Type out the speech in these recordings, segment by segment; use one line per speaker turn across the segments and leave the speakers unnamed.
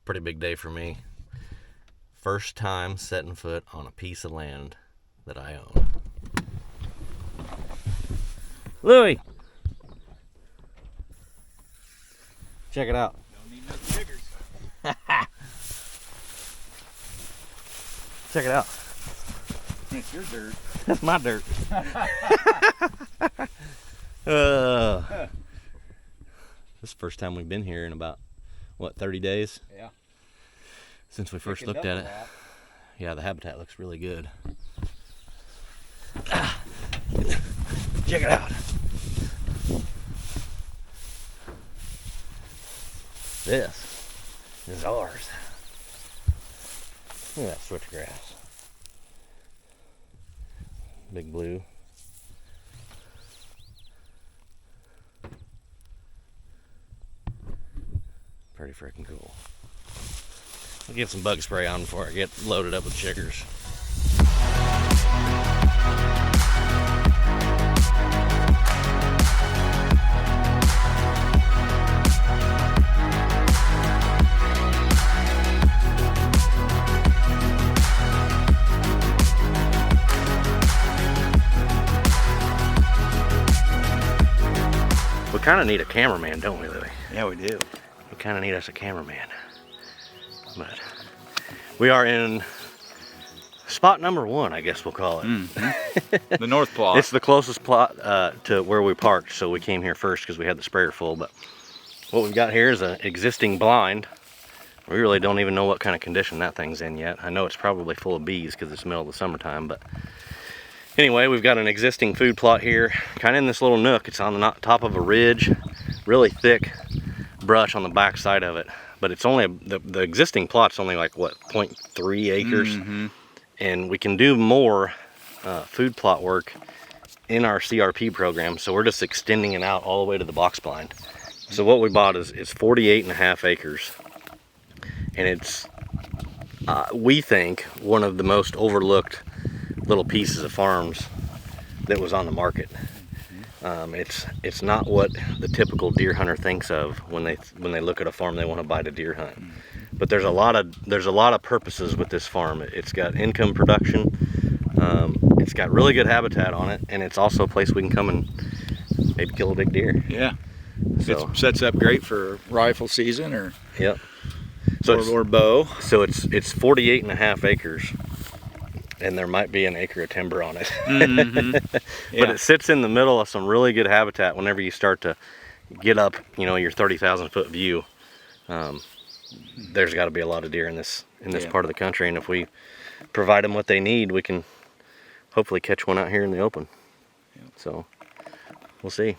Pretty big day for me. First time setting foot on a piece of land that I own. Louie! Check it out.
Don't need no triggers.
Check it out.
It's your dirt.
That's my dirt. This is the first time we've been here in about, what, 30 days?
Yeah.
Since we first looked at it. Yeah, the habitat looks really good. Check it out. This is ours. Look at that switchgrass. Big blue. Pretty freaking cool. I'll get some bug spray on before I get loaded up with chiggers. We kind of need a cameraman, don't we, Louie?
Yeah, we do.
We kind of need us a cameraman. But we are in spot number 1, I guess we'll call it.
Mm-hmm. The north plot.
It's the closest plot to where we parked, so we came here first because we had the sprayer full. But what we've got here is an existing blind. We really don't even know what kind of condition that thing's in yet. I know it's probably full of bees because it's the middle of the summertime, but anyway, we've got an existing food plot here, kind of in this little nook. It's on the top of a ridge, really thick brush on the back side of it. But it's only, the existing plot's only like, what, 0.3 acres?
Mm-hmm.
And we can do more food plot work in our CRP program, so we're just extending it out all the way to the box blind. So what we bought is 48.5 acres. And it's, we think, one of the most overlooked little pieces of farms that was on the market. It's not what the typical deer hunter thinks of when they look at a farm they want to buy to deer hunt. But there's a lot of purposes with this farm. It's got income production, it's got really good habitat on it, and it's also a place we can come and maybe kill a big deer.
Yeah.
So
It sets up great for rifle season or
yep. So
or bow.
So it's 48.5 acres. And there might be an acre of timber on it.
Mm-hmm. Yeah.
But it sits in the middle of some really good habitat whenever you start to get up, you know, your 30,000 foot view. There's got to be a lot of deer in this part of the country, and if we provide them what they need, we can hopefully catch one out here in the open.
Yep.
So we'll see.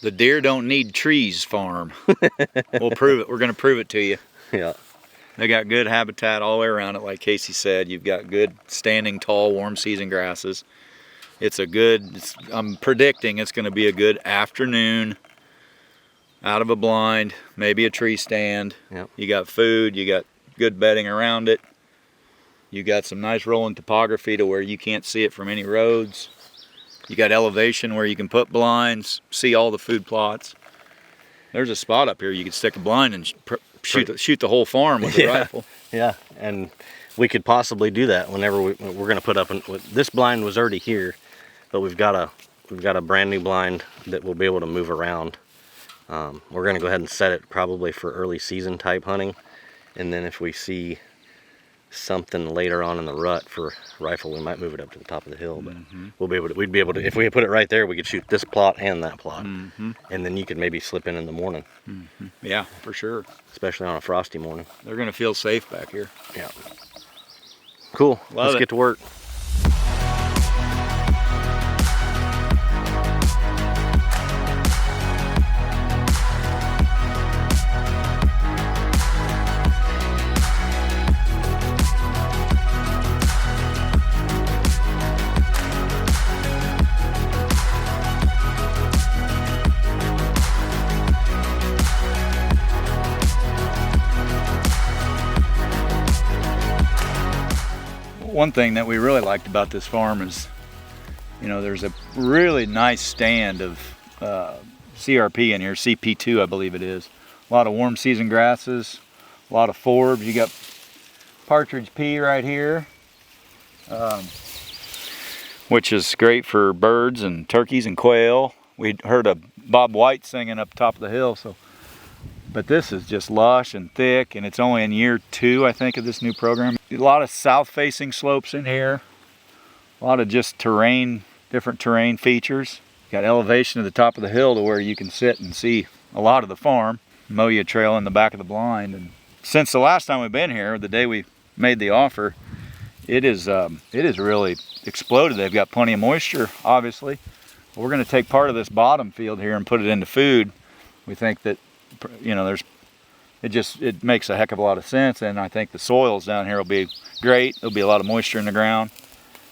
The deer don't need trees farm. We'll prove it. We're going to prove it to you.
Yeah.
They got good habitat all the way around it, like Casey said. You've got good standing tall warm season grasses. I'm predicting it's going to be a good afternoon out of a blind, maybe a tree stand.
Yep.
You got food, you got good bedding around it. You got some nice rolling topography to where you can't see it from any roads. You got elevation where you can put blinds, see all the food plots. There's a spot up here you could stick a blind and shoot the whole farm with a rifle.
Yeah, and we could possibly do that whenever we're going to put up. This blind was already here, but we've got a brand new blind that we'll be able to move around. We're going to go ahead and set it probably for early season type hunting, and then if we see something later on in the rut for rifle, we might move it up to the top of the hill. But we'd be able to, if we put it right there, we could shoot this plot and that plot, and then you could maybe slip in the morning.
Yeah, for sure.
Especially on a frosty morning.
They're gonna feel safe back here.
Yeah. Cool. Let's get to work.
One thing that we really liked about this farm is, you know, there's a really nice stand of CRP in here, CP2 I believe it is. A lot of warm season grasses, A lot of forbs. You got partridge pea right here, which is great for birds and turkeys and quail. We heard a Bob White singing up top of the hill, but this is just lush and thick, and it's only in year 2, I think, of this new program. A lot of south-facing slopes in here. A lot of just terrain, different terrain features. Got elevation at the top of the hill to where you can sit and see a lot of the farm. Moya trail in the back of the blind. And since the last time we've been here, the day we made the offer, it is really exploded. They've got plenty of moisture, obviously. We're going to take part of this bottom field here and put it into food. We think that, you know, it makes a heck of a lot of sense, and I think the soils down here will be great. There'll be a lot of moisture in the ground.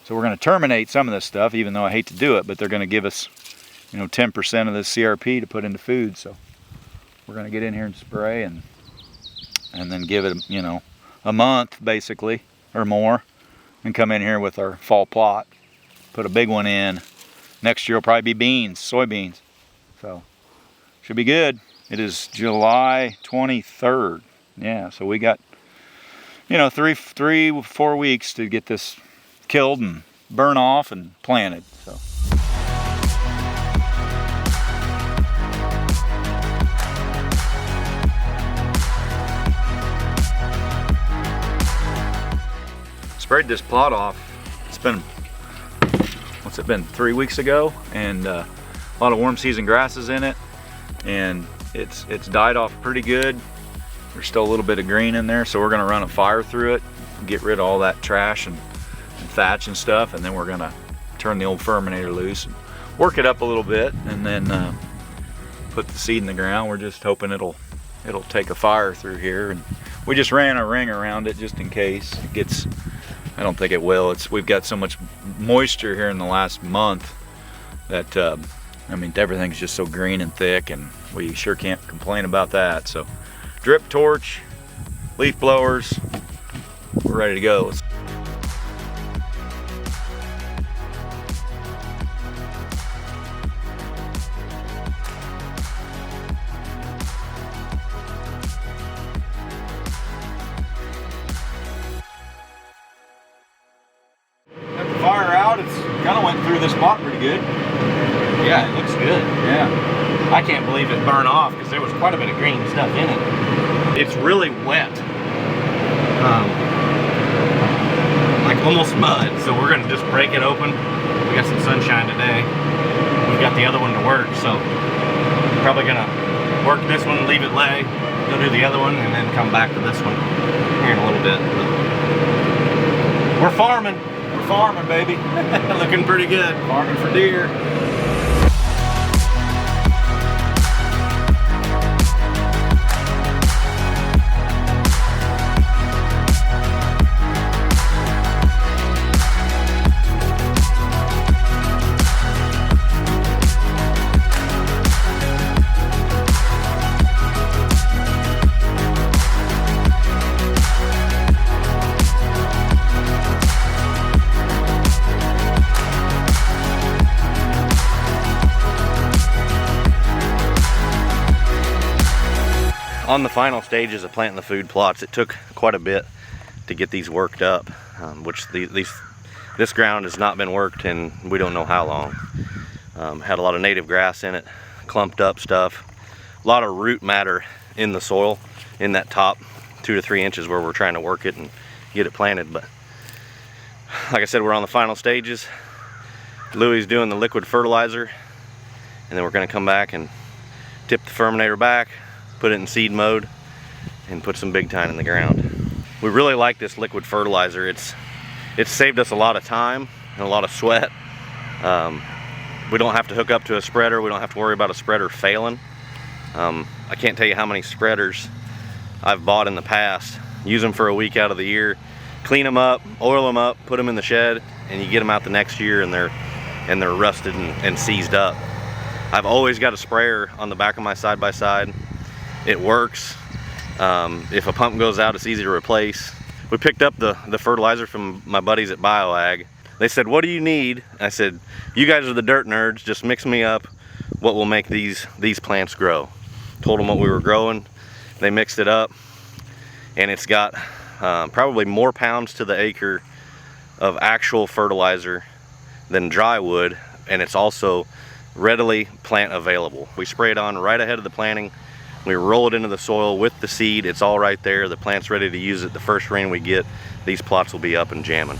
So we're going to terminate some of this stuff, even though I hate to do it, but they're going to give us, you know, 10% of this CRP to put into food. So we're going to get in here and spray and then give it, you know, a month basically or more, and come in here with our fall plot, put a big one in. Next year will probably be beans, soybeans. So should be good. It is July 23rd. Yeah, so we got, you know, 4 weeks to get this killed and burn off and planted. So. Sprayed this plot off. It's been, what's it been, 3 weeks ago, and a lot of warm season grasses in it, and it's died off pretty good. There's still a little bit of green in there, so we're gonna run a fire through it, get rid of all that trash and thatch and stuff, and then we're gonna turn the old ferminator loose and work it up a little bit, and then put the seed in the ground. We're just hoping it'll take a fire through here, and we just ran a ring around it just in case it gets. I don't think it will. We've got so much moisture here in the last month that I mean, everything's just so green and thick, and we sure can't complain about that. So drip torch, leaf blowers, we're ready to go. Fire out, it's kind of went through this spot pretty good.
Yeah, it looks good.
Yeah.
I can't believe it burned off because there was quite a bit of green stuff in it. It's really wet. Like almost mud, so we're gonna just break it open. We got some sunshine today. We've got the other one to work, so probably gonna work this one, leave it lay, go do the other one, and then come back to this one here in a little bit. But we're farming.
Farming, baby.
Looking pretty good.
Farming for deer.
On the final stages of planting the food plots, it took quite a bit to get these worked up, which this ground has not been worked in we don't know how long. Had a lot of native grass in it, clumped up stuff, a lot of root matter in the soil in that top 2 to 3 inches where we're trying to work it and get it planted. But like I said, we're on the final stages. Louie's doing the liquid fertilizer, and then we're going to come back and tip the ferminator back, put it in seed mode, and put some big tine in the ground. We really like this liquid fertilizer. It's saved us a lot of time and a lot of sweat. We don't have to hook up to a spreader. We don't have to worry about a spreader failing. I can't tell you how many spreaders I've bought in the past. Use them for a week out of the year, clean them up, oil them up, put them in the shed, and you get them out the next year and they're rusted and seized up. I've always got a sprayer on the back of my side-by-side. It works. If a pump goes out, it's easy to replace. We picked up the fertilizer from my buddies at BioAg. They said, "What do you need?" I said, "You guys are the dirt nerds. Just mix me up what will make these plants grow." Told them what we were growing. They mixed it up. and it's got probably more pounds to the acre of actual fertilizer than dry wood, and it's also readily plant available. We spray it on right ahead of the planting. We roll it into the soil with the seed. It's all right there. The plant's ready to use it. The first rain we get, these plots will be up and jamming.